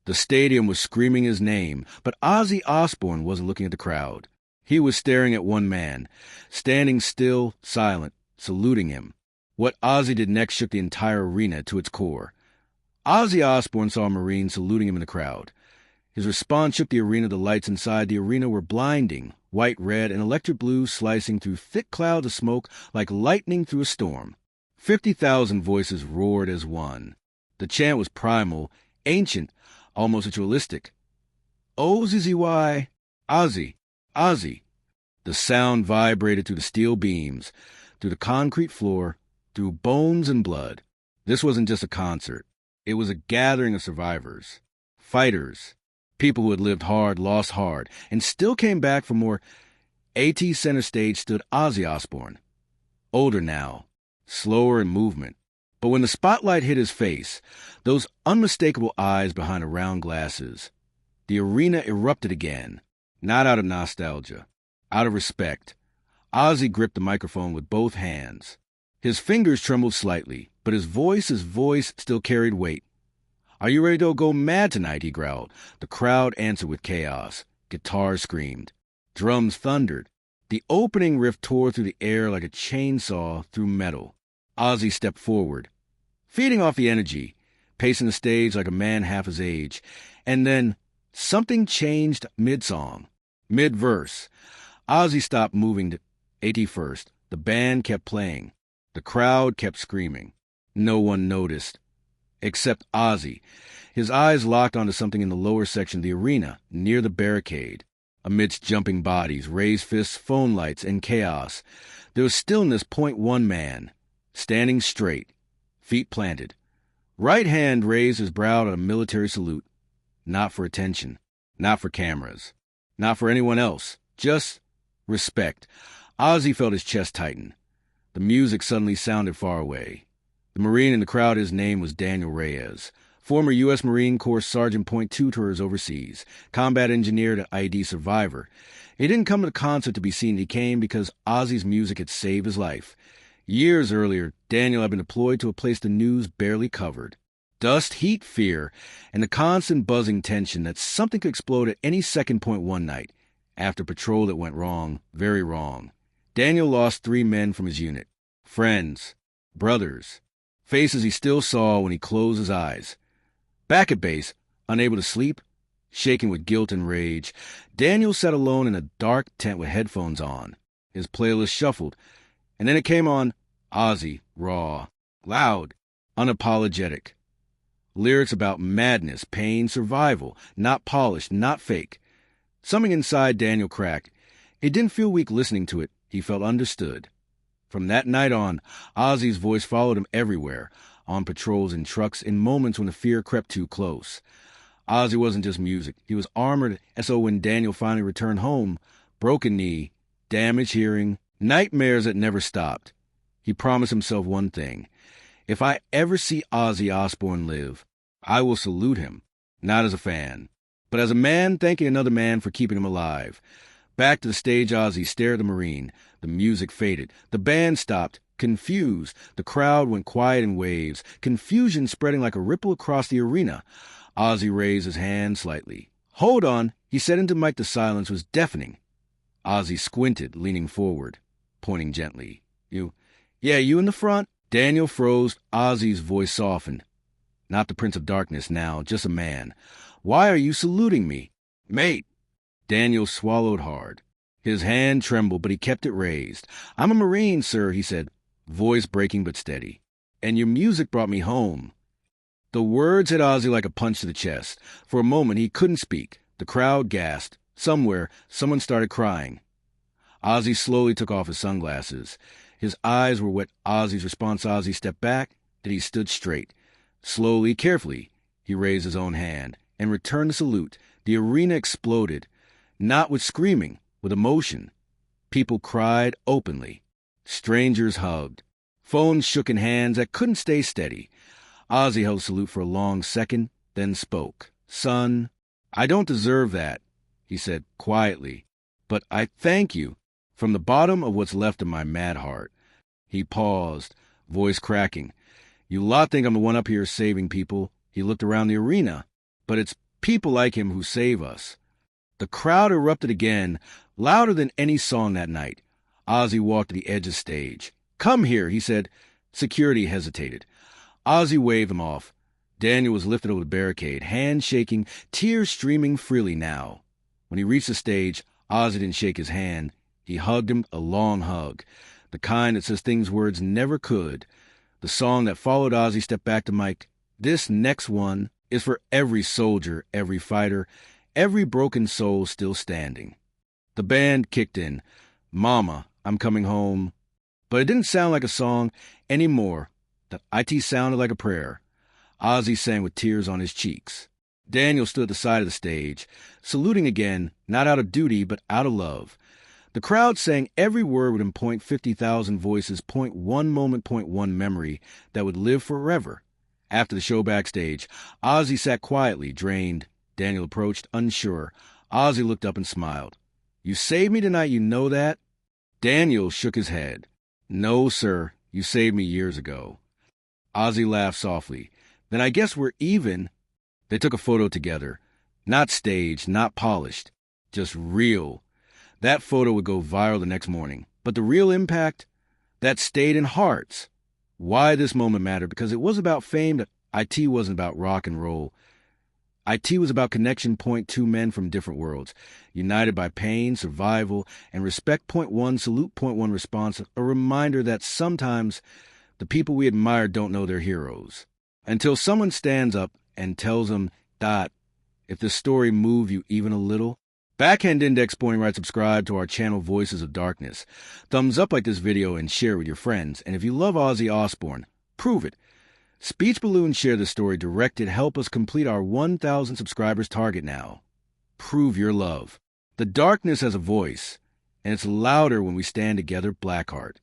The stadium was screaming his name, but Ozzy Osbourne wasn't looking at the crowd. He was staring at one man, standing still, silent, saluting him. What Ozzy did next shook the entire arena to its core. Ozzy Osbourne saw a Marine saluting him in the crowd. His response shook the arena. The lights inside the arena were blinding, white, red, and electric blue slicing through thick clouds of smoke like lightning through a storm. 50,000 voices roared as one. The chant was primal, ancient, almost ritualistic. O-Z-Z-Y, Ozzy, Ozzy. The sound vibrated through the steel beams, through the concrete floor, through bones and blood. This wasn't just a concert. It was a gathering of survivors, fighters, people who had lived hard, lost hard, and still came back for more. AT center stage stood Ozzy Osbourne. Older now, slower in movement. But when the spotlight hit his face, those unmistakable eyes behind the round glasses, the arena erupted again, not out of nostalgia, out of respect. Ozzy gripped the microphone with both hands. His fingers trembled slightly, but his voice still carried weight. "Are you ready to go mad tonight?" he growled. The crowd answered with chaos. Guitars screamed. Drums thundered. The opening riff tore through the air like a chainsaw through metal. Ozzy stepped forward, feeding off the energy, pacing the stage like a man half his age. And then something changed mid-song, mid-verse. Ozzy stopped moving to AT first. The band kept playing. The crowd kept screaming. No one noticed, except Ozzy. His eyes locked onto something in the lower section of the arena, near the barricade. Amidst jumping bodies, raised fists, phone lights, and chaos, there was stillness. One man, standing straight, feet planted. Right hand raised, his brow at a military salute. Not for attention, not for cameras, not for anyone else, just respect. Ozzy felt his chest tighten. The music suddenly sounded far away. The Marine in the crowd, his name was Daniel Reyes, former U.S. Marine Corps Sergeant Point 2 tours overseas, combat engineer to ID survivor. He didn't come to the concert to be seen. He came because Ozzy's music had saved his life. Years earlier, Daniel had been deployed to a place the news barely covered. Dust, heat, fear, and the constant buzzing tension that something could explode at any second. One night, after patrol that went wrong, very wrong, Daniel lost 3 men from his unit. Friends, brothers, faces he still saw when he closed his eyes. Back at base, unable to sleep, shaking with guilt and rage, Daniel sat alone in a dark tent with headphones on. His playlist shuffled, and then it came on. Ozzy, raw, loud, unapologetic. Lyrics about madness, pain, survival, not polished, not fake. Something inside Daniel cracked. It didn't feel weak listening to it. He felt understood. From that night on, Ozzy's voice followed him everywhere, on patrols, in trucks, in moments when the fear crept too close. Ozzy wasn't just music. He was armored, and so when Daniel finally returned home, broken knee, damaged hearing, nightmares that never stopped, he promised himself one thing. If I ever see Ozzy Osbourne live, I will salute him, not as a fan, but as a man thanking another man for keeping him alive. Back to the stage, Ozzy stared at the Marine. The music faded. The band stopped, confused. The crowd went quiet in waves, confusion spreading like a ripple across the arena. Ozzy raised his hand slightly. "Hold on," he said into the mic. The silence was deafening. Ozzy squinted, leaning forward, pointing gently. You in the front?" Daniel froze. Ozzy's voice softened. Not the Prince of Darkness now, just a man. "Why are you saluting me?" "Mate." Daniel swallowed hard. His hand trembled, but he kept it raised. "I'm a Marine, sir," he said, voice breaking but steady. "And your music brought me home." The words hit Ozzy like a punch to the chest. For a moment, he couldn't speak. The crowd gasped. Somewhere, someone started crying. Ozzy slowly took off his sunglasses. His eyes were wet. Ozzy's response. Ozzy stepped back, then he stood straight. Slowly, carefully, he raised his own hand and returned the salute. The arena exploded, not with screaming, with emotion. People cried openly. Strangers hugged. Phones shook in hands that couldn't stay steady. Ozzy held a salute for a long second, then spoke. "Son, I don't deserve that," he said quietly, "but I thank you from the bottom of what's left of my mad heart." He paused, voice cracking. "You lot think I'm the one up here saving people." He looked around the arena. "But it's People like him who save us. The crowd erupted again, louder than any song that night. Ozzy walked to the edge of the stage. "Come here," he said. Security hesitated. Ozzy waved him off. Daniel was lifted over the barricade, hands shaking, tears streaming freely now. When he reached the stage, Ozzy didn't shake his hand. He hugged him, a long hug, the kind that says things words never could. The song that followed Ozzy stepped back to Mike. "This next one is for every soldier, every fighter, every broken soul still standing." The band kicked in. "Mama, I'm Coming Home." But it didn't sound like a song anymore. The IT sounded like a prayer. Ozzy sang with tears on his cheeks. Daniel stood at the side of the stage, saluting again, not out of duty, but out of love. The crowd sang every word with him, point 50,000 voices, point one moment, point one memory that would live forever. After the show backstage, Ozzy sat quietly, drained. Daniel approached, unsure. Ozzy looked up and smiled. "You saved me tonight, you know that?" Daniel shook his head. "No, sir. You saved me years ago." Ozzy laughed softly. "Then I guess we're even." They took a photo together. Not staged, not polished. Just real. That photo would go viral the next morning. But the real impact? That stayed in hearts. Why this moment mattered? Because it was about fame, but IT wasn't about rock and roll. IT was about connection, point two men from different worlds, united by pain, survival, and respect, point one, salute, point one, response, a reminder that sometimes the people we admire don't know they're heroes. Until someone stands up and tells them, "Dot, if this story moved you even a little." Backhand Index pointing right, subscribe to our channel Voices of Darkness. Thumbs up like this video and share with your friends. And if you love Ozzy Osbourne, prove it. Speech Balloon share the story directed. Help us complete our 1,000 subscribers target now. Prove your love. The darkness has a voice, and it's louder when we stand together, Blackheart.